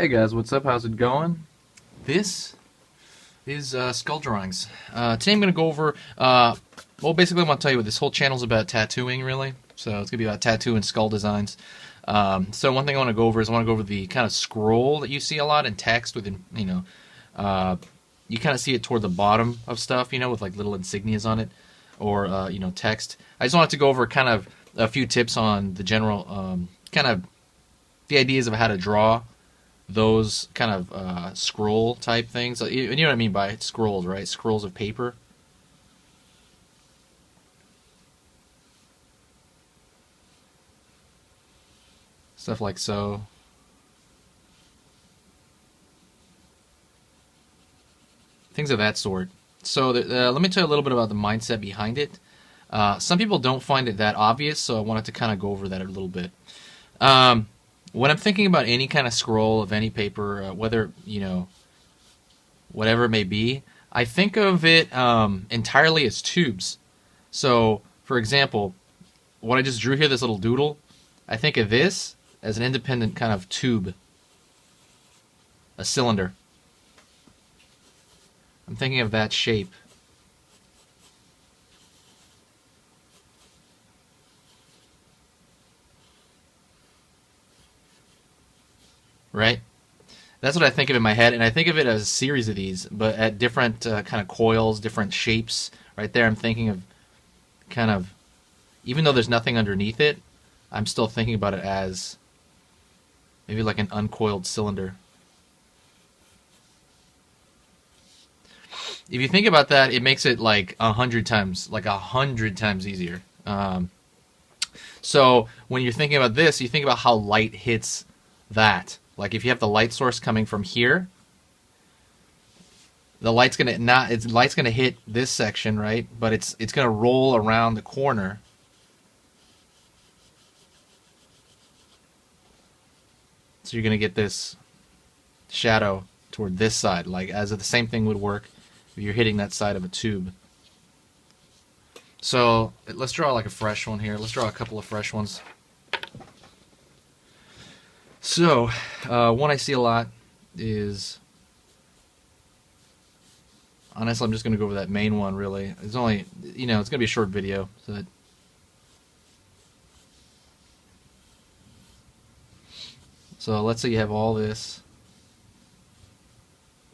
Hey guys, what's up? How's it going? This is skull drawings. Today I'm going to go over, well, basically I want to tell you what this whole channel is about tattooing, really. So it's going to be about tattoo and skull designs. So one thing I want to go over is I want to go over the kind of scroll that you see a lot in text within, you kind of see it toward the bottom of stuff, with like little insignias on it, or, text. I just wanted to go over kind of a few tips on the general, kind of the ideas of how to draw those kind of scroll type things. You know what I mean by scrolls, right? Scrolls of paper. Stuff like so. Things of that sort. So let me tell you a little bit about the mindset behind it. Some people don't find it that obvious, so I wanted to kind of go over that a little bit. When I'm thinking about any kind of scroll of any paper, whether, whatever it may be, I think of it entirely as tubes. So, for example, what I just drew here, this little doodle, I think of this as an independent kind of tube, a cylinder. I'm thinking of that shape. Right? That's what I think of in my head, and I think of it as a series of these, but at different kind of coils, different shapes. Right there, I'm thinking of kind of, even though there's nothing underneath it, I'm still thinking about it as maybe like an uncoiled cylinder. If you think about that, it makes it like 100 times easier. So when you're thinking about this, you think about how light hits that. Like if you have the light source coming from here, the light's gonna hit this section, right? But it's gonna roll around the corner. So you're gonna get this shadow toward this side, like as if the same thing would work if you're hitting that side of a tube. So let's draw like a fresh one here. Let's draw a couple of fresh ones. So, one I see a lot is, honestly, I'm just going to go over that main one, really. It's only, it's going to be a short video. So let's say you have all this,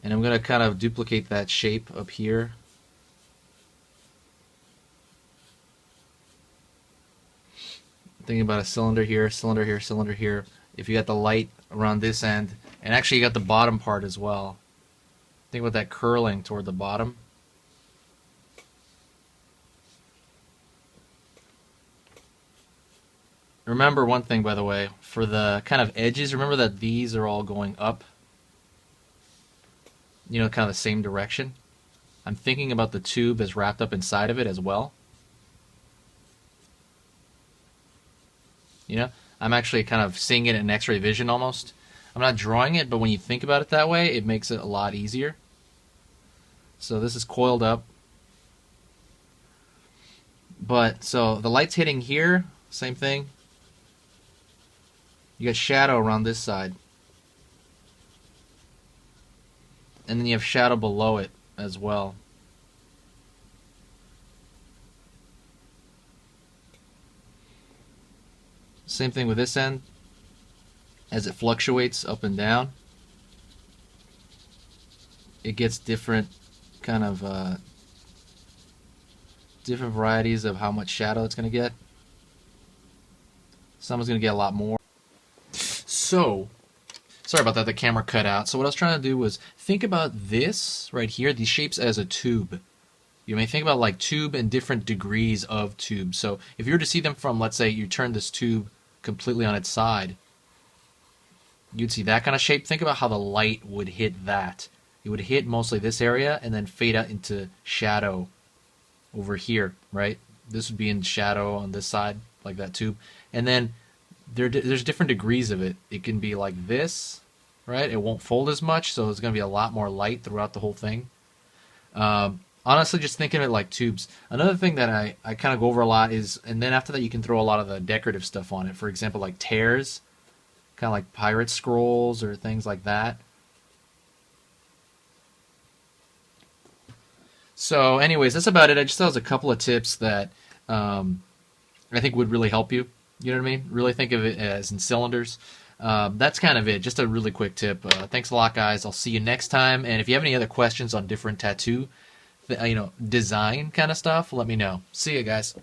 and I'm going to kind of duplicate that shape up here. Thinking about a cylinder here, cylinder here, cylinder here. If you got the light around this end, and actually you got the bottom part as well. Think about that curling toward the bottom. Remember one thing, by the way, for the kind of edges, remember that these are all going up. Kind of the same direction. I'm thinking about the tube as wrapped up inside of it as well. I'm actually kind of seeing it in X-ray vision almost. I'm not drawing it, but when you think about it that way, it makes it a lot easier. So this is coiled up. But, so the light's hitting here, same thing. You got shadow around this side. And then you have shadow below it as well. Same thing with this end. As it fluctuates up and down, it gets different kind of different varieties of how much shadow it's going to get. Someone's going to get a lot more. So, sorry about that, the camera cut out. So what I was trying to do was think about this right here, these shapes as a tube. You may think about like tube and different degrees of tube. So if you were to see them from, let's say you turn this tube completely on its side, you'd see that kind of shape. Think about how the light would hit that. It would hit mostly this area and then fade out into shadow over here, right? This would be in shadow on this side, like that tube. And then there's different degrees of it. It can be like this, right? It won't fold as much, so it's going to be a lot more light throughout the whole thing. Honestly, just thinking of it like tubes. Another thing that I kind of go over a lot is, and then after that you can throw a lot of the decorative stuff on it. For example, like tears kind of like pirate scrolls or things like that. So anyways, that's about it. I just thought it was a couple of tips that I think would really help you. You know what I mean? Really think of it as in cylinders. That's kind of it. Just a really quick tip. Thanks a lot, guys. I'll see you next time. And if you have any other questions on different tattoo, design kind of stuff, let me know. See you guys.